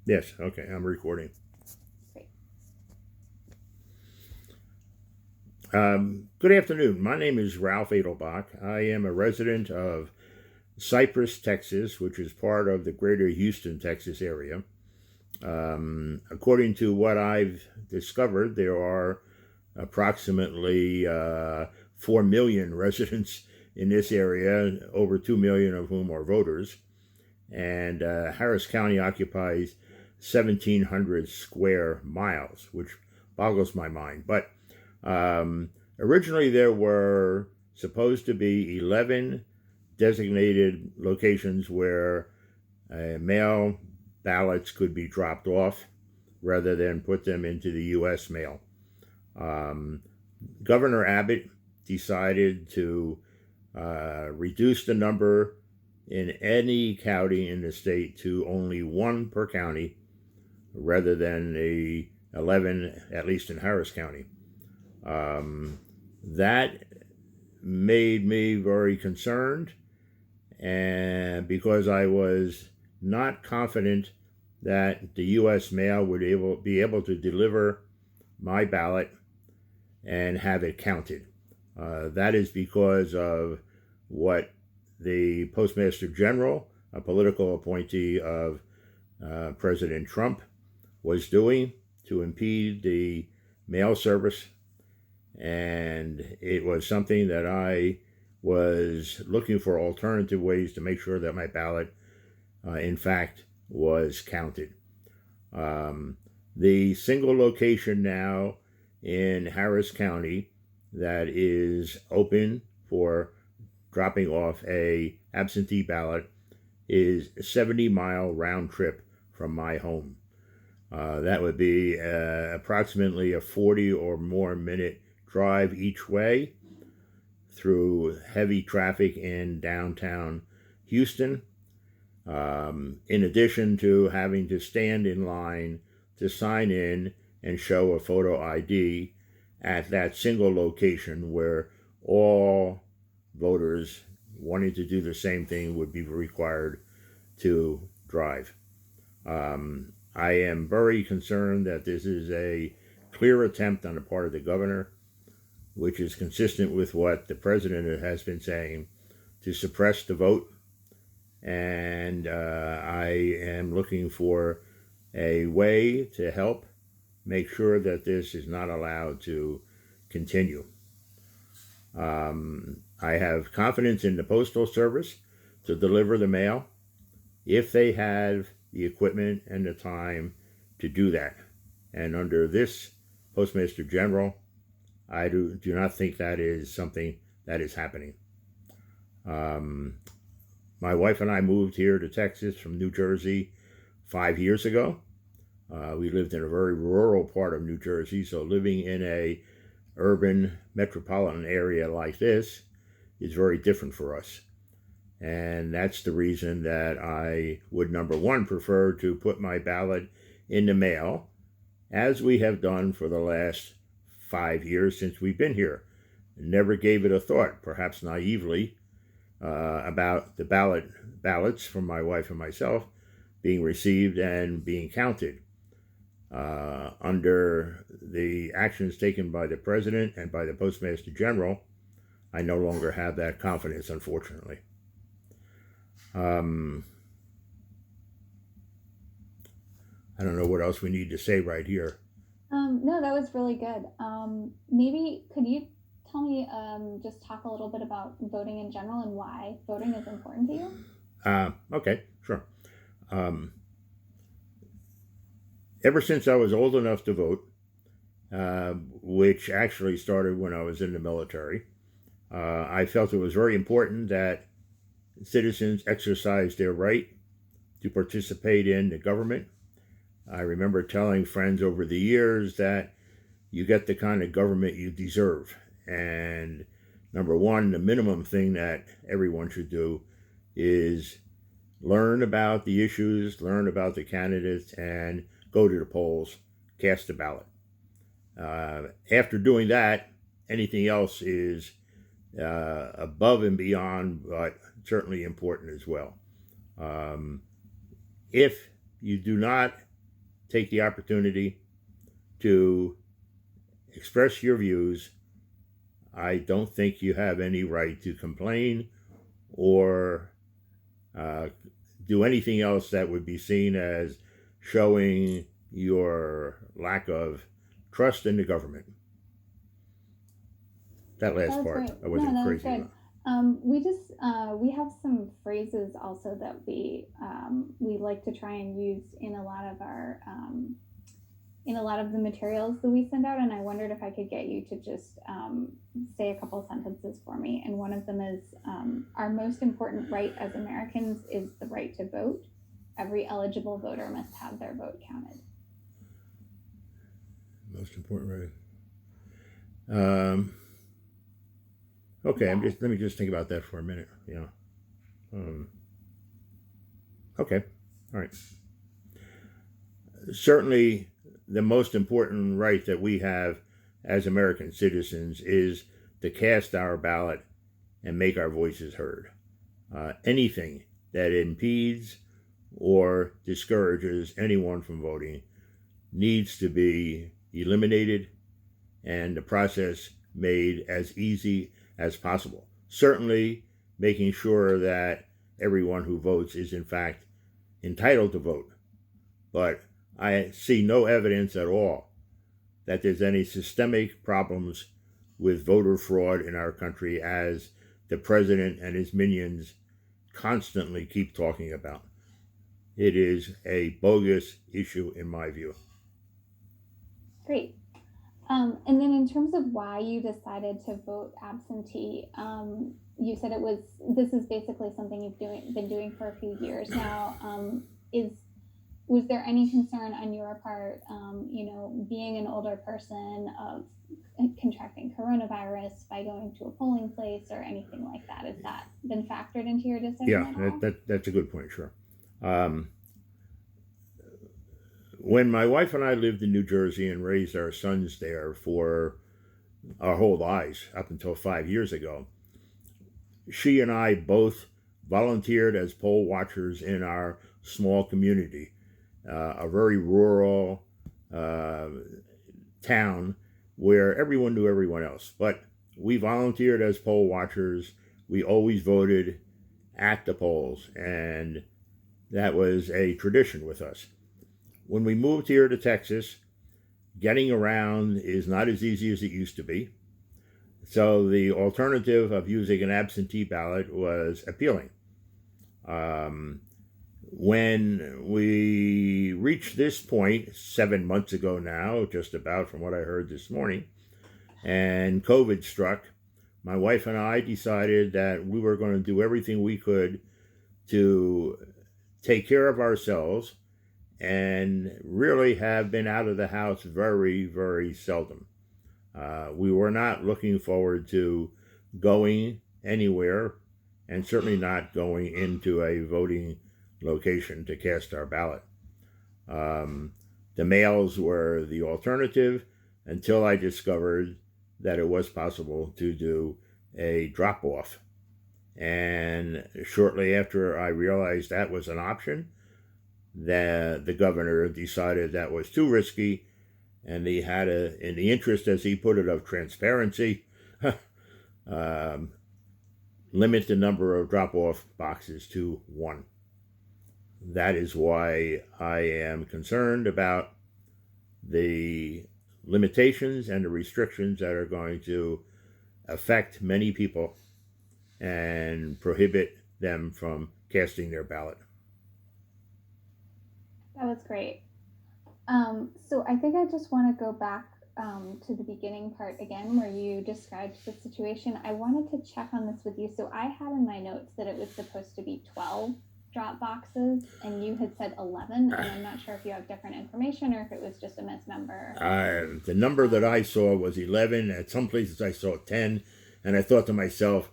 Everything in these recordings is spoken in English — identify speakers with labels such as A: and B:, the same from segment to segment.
A: Yes, okay, I'm recording.
B: Great.
A: Good afternoon. My name is Ralph Edelbach. I am a resident of Cypress, Texas, which is part of the greater Houston, Texas area. According to what I've discovered, there are approximately 4 million residents in this area, over 2 million of whom are voters. And Harris County occupies 1,700 square miles, which boggles my mind. But originally, there were supposed to be 11 designated locations where mail ballots could be dropped off rather than put them into the U.S. mail. Um, Governor Abbott decided to reduce the number in any county in the state to only one per county rather than the 11, at least in Harris County. That made me very concerned, and because I was not confident that the U.S. mail would be able to deliver my ballot and have it counted. That is because of what the Postmaster General, a political appointee of President Trump, was doing to impede the mail service. And it was something that I was looking for alternative ways to make sure that my ballot, in fact, was counted. Um, the single location now in Harris County that is open for dropping off a absentee ballot is a 70-mile round trip from my home. That would be approximately a 40 or more minute drive each way through heavy traffic in downtown Houston, in addition to having to stand in line to sign in and show a photo ID at that single location where all voters wanting to do the same thing would be required to drive. I am very concerned that this is a clear attempt on the part of the governor, which is consistent with what the president has been saying, to suppress the vote. And I am looking for a way to help make sure that this is not allowed to continue. I have confidence in the Postal Service to deliver the mail if they have the equipment and the time to do that. And under this Postmaster General, I do not think that is something that is happening. Um, my wife and I moved here to Texas from New Jersey 5 years ago. We lived in a very rural part of New Jersey, so living in a urban metropolitan area like this is very different for us. And that's the reason that I would, number one, prefer to put my ballot in the mail, as we have done for the last 5 years since we've been here. Never gave it a thought, perhaps naively, about the ballots from my wife and myself being received and being counted. Under the actions taken by the president and by the Postmaster General, I no longer have that confidence, unfortunately. Um, I don't know what else we need to say right here.
B: No, that was really good. Maybe could you tell me, just talk a little bit about voting in general and why voting is important to you?
A: Okay, sure. Um, Ever since I was old enough to vote, which actually started when I was in the military, I felt it was very important that citizens exercise their right to participate in the government. I remember telling friends over the years that you get the kind of government you deserve. And number one, the minimum thing that everyone should do is learn about the issues, learn about the candidates, and go to the polls, cast a ballot. After doing that, anything else is above and beyond, but certainly important as well. Um, if you do not take the opportunity to express your views. I don't think you have any right to complain or do anything else that would be seen as showing your lack of trust in the government. That
B: That
A: last
B: was
A: part
B: great.
A: I
B: No,
A: wasn't
B: that was
A: crazy
B: good.
A: about.
B: We have some phrases also that we like to try and use in a lot of our in a lot of the materials that we send out, and I wondered if I could get you to just say a couple sentences for me. And one of them is, our most important right as Americans is the right to vote. Every eligible voter must have their vote counted.
A: Most important, right? Okay,
B: Yeah.
A: let me just think about that for a minute. Yeah. Okay. All right. Certainly, the most important right that we have as American citizens is to cast our ballot and make our voices heard. Anything that impedes or discourages anyone from voting needs to be eliminated and the process made as easy as possible. Certainly, making sure that everyone who votes is in fact entitled to vote. But I see no evidence at all that there's any systemic problems with voter fraud in our country, as the president and his minions constantly keep talking about. It is a bogus issue in my view.
B: Great. And then in terms of why you decided to vote absentee, you said this is basically something you've been doing for a few years now. Was there any concern on your part, being an older person, of contracting coronavirus by going to a polling place or anything like that? Has that been factored into your decision
A: Yeah,
B: at all?
A: that's a good point, sure. When my wife and I lived in New Jersey and raised our sons there for our whole lives up until 5 years ago, she and I both volunteered as poll watchers in our small community, a very rural town where everyone knew everyone else. But we volunteered as poll watchers. We always voted at the polls, and that was a tradition with us. When we moved here to Texas, getting around is not as easy as it used to be. So the alternative of using an absentee ballot was appealing. When we reached this point 7 months ago now, just about from what I heard this morning, and COVID struck, my wife and I decided that we were going to do everything we could to take care of ourselves and really have been out of the house very, very seldom. We were not looking forward to going anywhere, and certainly not going into a voting location to cast our ballot. The mails were the alternative until I discovered that it was possible to do a drop-off. And shortly after I realized that was an option, the governor decided that was too risky, and he had in the interest, as he put it, of transparency, limit the number of drop-off boxes to 1. That is why I am concerned about the limitations and the restrictions that are going to affect many people and prohibit them from casting their ballot.
B: That was great. So I think I just want to go back to the beginning part again, where you described the situation. I wanted to check on this with you. So I had in my notes that it was supposed to be 12 drop boxes, and you had said 11, and I'm not sure if you have different information or if it was just a misnumber.
A: The number that I saw was 11. At some places I saw 10, and I thought to myself,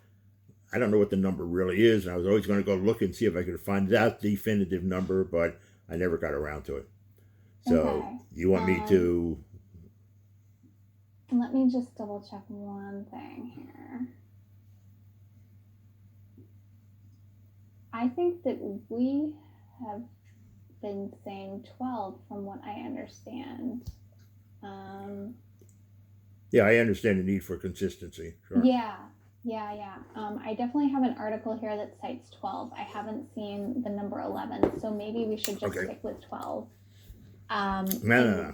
A: I don't know what the number really is, and I was always going to go look and see if I could find that definitive number, but I never got around to it. So
B: Okay.
A: you want me to...
B: Let me just double check one thing here. I think that we have been saying 12 from what I understand.
A: Yeah, I understand the need for consistency. Sure.
B: Yeah. I definitely have an article here that cites 12. I haven't seen the number 11, so maybe we should just
A: Okay.
B: stick with 12.
A: No.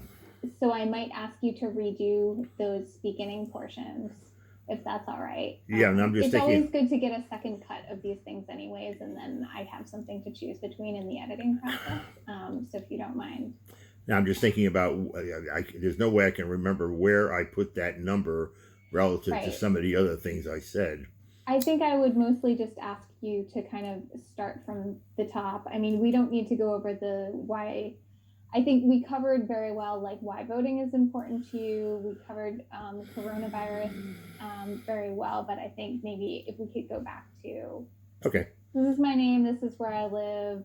B: So I might ask you to redo those beginning portions, if that's all right.
A: Yeah, and I'm just
B: it's
A: thinking.
B: always good to get a second cut of these things, anyways, and then I have something to choose between in the editing process. So if you don't mind.
A: Now I'm just thinking about. There's no way I can remember where I put that number relative to
B: Right.
A: some of the other things I said.
B: I think I would mostly just ask you to kind of start from the top. I mean, we don't need to go over the why. I think we covered very well, like why voting is important to you. We covered coronavirus very well, but I think maybe if we could go back to,
A: Okay.
B: this is my name, this is where I live,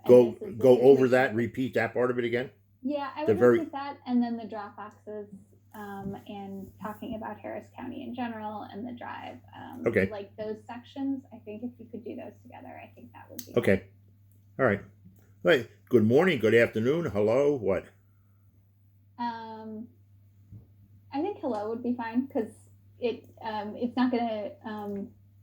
A: Go
B: this is the
A: over that.
B: situation.
A: Repeat that part of it again.
B: Yeah, I
A: The
B: would
A: very-
B: repeat that, and then the drop boxes, and talking about Harris County in general and the drive.
A: Okay.
B: Like those sections, I think if you could do those together, I think that would be
A: Okay. All right. Right. Good morning. Good afternoon. Hello. What?
B: I think hello would be fine because it's not gonna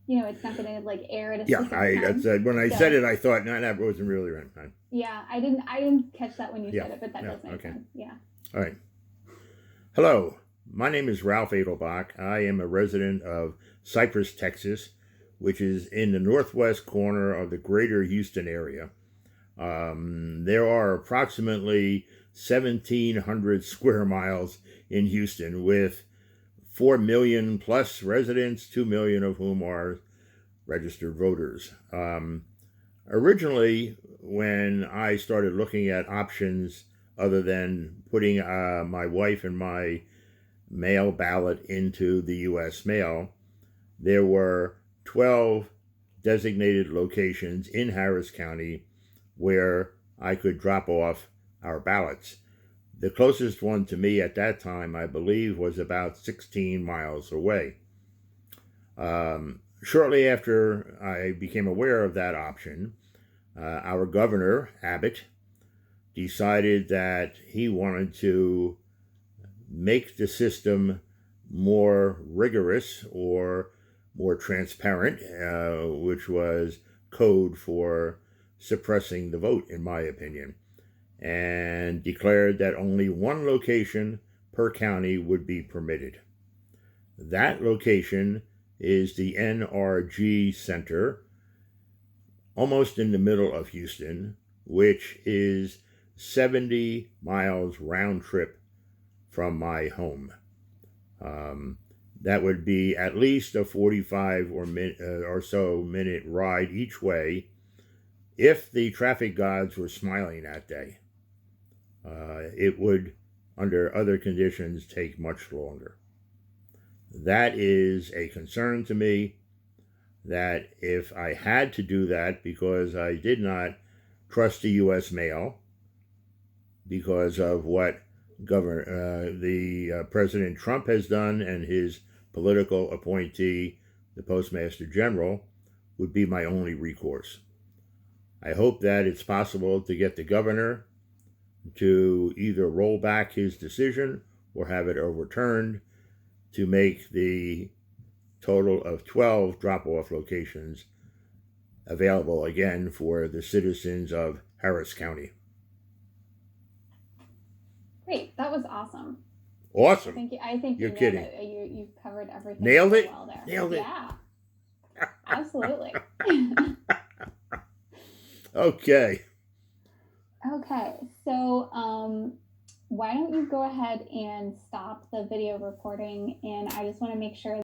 B: it's not gonna like air at a
A: Yeah.
B: specific time.
A: When I
B: So-
A: said it, I thought, no, that wasn't really right.
B: Yeah, I didn't catch that when you
A: Yeah,
B: said it, but that
A: yeah,
B: does make
A: okay.
B: sense. Yeah.
A: All right. Hello. My name is Ralph Edelbach. I am a resident of Cypress, Texas, which is in the northwest corner of the greater Houston area. There are approximately 1,700 square miles in Houston with 4 million plus residents, 2 million of whom are registered voters. Originally, when I started looking at options other than putting my wife and my mail ballot into the U.S. mail, there were 12 designated locations in Harris County where I could drop off our ballots. The closest one to me at that time, I believe, was about 16 miles away. Shortly after I became aware of that option, our governor, Abbott, decided that he wanted to make the system more rigorous or more transparent, which was code for suppressing the vote, in my opinion, and declared that only one location per county would be permitted. That location is the NRG Center, almost in the middle of Houston, which is 70 miles round trip from my home. That would be at least a 45 or so minute ride each way if the traffic gods were smiling that day. It would, under other conditions, take much longer. That is a concern to me, that if I had to do that because I did not trust the U.S. mail because of what President Trump has done and his political appointee, the Postmaster General, would be my only recourse. I hope that it's possible to get the governor to either roll back his decision or have it overturned to make the total of 12 drop-off locations available again for the citizens of Harris County.
B: Great, that was awesome.
A: Awesome.
B: I think
A: You're
B: you
A: kidding.
B: Nailed it. You've covered everything.
A: Nailed
B: really
A: it?
B: well there.
A: Nailed it.
B: Yeah. Absolutely.
A: Okay.
B: Okay, so why don't you go ahead and stop the video recording, and I just want to make sure